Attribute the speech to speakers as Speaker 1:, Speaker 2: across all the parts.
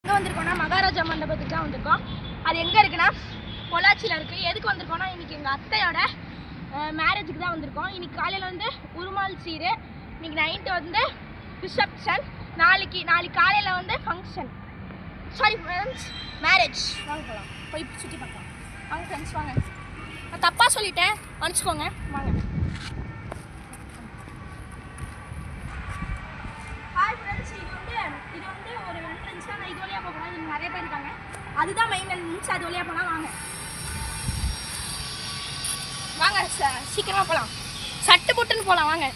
Speaker 1: எங்கே வந்திருக்கோம்னா மகாராஜா மண்டபத்துக்கு தான் வந்திருக்கோம். அது எங்கே இருக்குன்னா பொள்ளாச்சியில் இருக்குது. எதுக்கு வந்திருக்கோம்னா இன்றைக்கி எங்கள் அத்தையோட மேரேஜுக்கு தான் வந்திருக்கோம். இன்றைக்கி காலையில் வந்து உருமால் சீரு, இன்றைக்கி நைட்டு வந்து ரிசப்ஷன், நாளைக்கு காலையில் வந்து ஃபங்க்ஷன், சாரி ஃப்ரெண்ட்ஸ் மேரேஜ். வாங்க போகலாம், போய் சுற்றி பார்க்கலாம். வாங்க ஃப்ரெண்ட்ஸ் வாங்க. நான் தப்பாக சொல்லிட்டேன், மன்னிச்சுக்கோங்க. வாங்க. ஹாய் ஃப்ரெண்ட்ஸ், இது வந்து ஒரு என்ட்ரன்ஸ் தான். இது வழியாக போகலாம். இது நிறைய பேர் இருக்காங்க. அதுதான் மெயின் என்ட்ரன்ஸ். அது வழியாக போகலாம். வாங்க வாங்க சீக்கிரமாக போகலாம். சட்டு புட்டுன்னு போகலாம். வாங்க.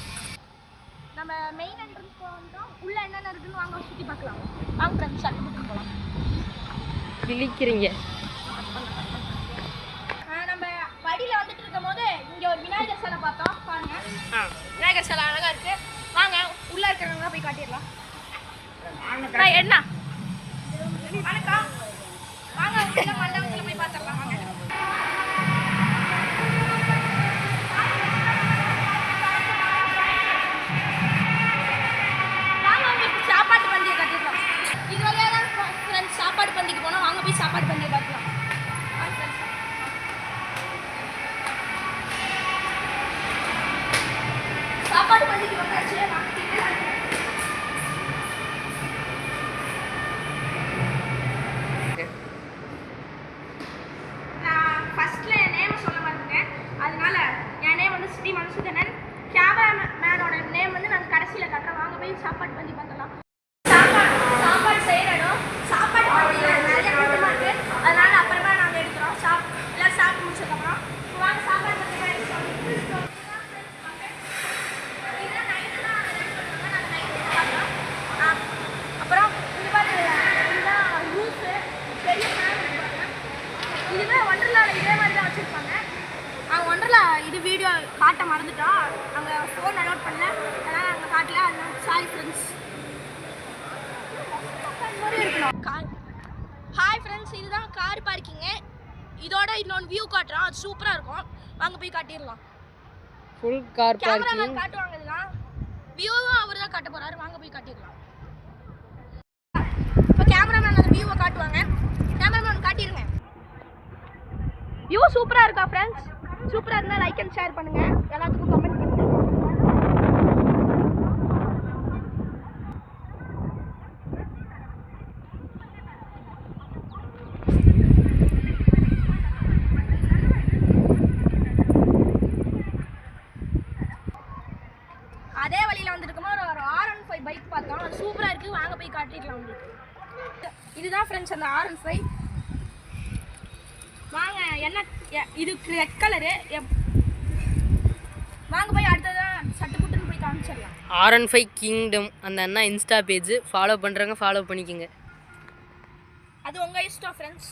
Speaker 1: நம்ம மெயின் என்ட்ரன்ஸ் போகிறோம். உள்ளே என்னென்ன இருக்குன்னு வாங்க சுற்றி பார்க்கலாம். வாங்க ஃப்ரெண்ட்ஸ், சட்டு புட்டுன்னு போகலாம்.
Speaker 2: கிழிக்கிறீங்க.
Speaker 1: நம்ம படியில் வந்துட்டு இருக்கும் போது இங்கே ஒரு விநாயகர் சிலை பார்த்தோம். பாருங்க, விநாயகர் சிலை அழகாக இருக்குது. வாங்க உள்ளே இருக்கிறவங்க போய் காட்டிடலாம். என்ன வணக்கம், வாங்க உள்ள மண்டபத்தில் போய் பார்த்துடலாம். வாங்க. சாப்பாட்டு பந்தியை கட்டிடலாம். இது வழியாக தான் ஃப்ரெண்ட்ஸ் சாப்பாடு பந்திக்கு போனால். வாங்க போய் சாப்பாடு பந்தியை பார்க்கலாம். சாப்பாடு பந்திக்கு வந்தாச்சு. நான் ஃபர்ஸ்ட்ல என் நேம் சொல்ல மாட்டேன், அதனால என் நேம் வந்து ஸ்ரீ மன்சுதனன். கேமராமேனோட நேம் வந்து நாங்கள் கடைசியில் கட்டுறோம். வாங்க போய் சாப்பாடு பந்தி பார்த்தலாம். சாப்பாடு செய்யணும். சாப்பாடு பந்தியில் நிறைய கூட்டமாக இருக்குது, அதனால அப்புறமா நாங்கள் எடுக்கிறோம். எல்லாம் சாப்பிட்டு முடிச்சதுக்கப்புறம் வாங்க சாப்பாடு பந்தி அப்புறம் இது பார்த்து இதுதான் ரூஃபு, பெரிய ஃபேன் இருப்பாங்க. இதுவே ஒண்டர்லாவில் இதே மாதிரி தான் வச்சுருப்பாங்க. நாங்கள் ஒண்டர்லா இது வீடியோ காட்ட மறந்துட்டோம். அங்கே ஃபோன் அலோட் பண்ணல, அதனால் நாங்கள் காட்டல. அதனால சாரி ஃப்ரெண்ட்ஸ். ஹாய் ஃப்ரெண்ட்ஸ், இதுதான் கார் பார்க்கிங்கு. இதோட இன்னொன்று வியூ காட்டுறோம். அது சூப்பராக இருக்கும். வாங்க போய் காட்டிடலாம்.
Speaker 2: ஃபுல் கார்
Speaker 1: பார்க்கிங் காட்டுவாங்க. இதெல்லாம் வியூவும் அவர் தான் காட்ட போகிறாரு. வாங்க போய் காட்டிடலாம். இப்போ கேமராமேன் அந்த வியூவை காட்டுவாங்க. கேமராமேன் காட்டிடுங்க. வியூ சூப்பராக இருக்கா ஃப்ரெண்ட்ஸ்? சூப்பராக இருந்தால் லைக் அண்ட் ஷேர் பண்ணுங்கள். எல்லாத்துக்கும் கமெண்ட் பண்ணுங்கள். அதே வழியில் வந்துருக்குமா ஒரு R15 பைக் பார்த்தோம். அது சூப்பராக இருக்குது. வாங்க போய் காட்டிடலாம் உங்களுக்கு. இதுதான் ஃப்ரெண்ட்ஸ் அந்த R15. வாங்க. என்ன இது ரெட் கலரு. வாங்க போய் அடுத்ததான் சட்டு புட்டுன்னு போய் காமிச்சிடலாம்.
Speaker 2: R15 கிங்டம் அந்த அண்ணா இன்ஸ்டா பேஜ் ஃபாலோ பண்ணுறவங்க ஃபாலோ பண்ணிக்கோங்க.
Speaker 1: அது உங்கள் இஷ்டம் ஃப்ரெண்ட்ஸ்.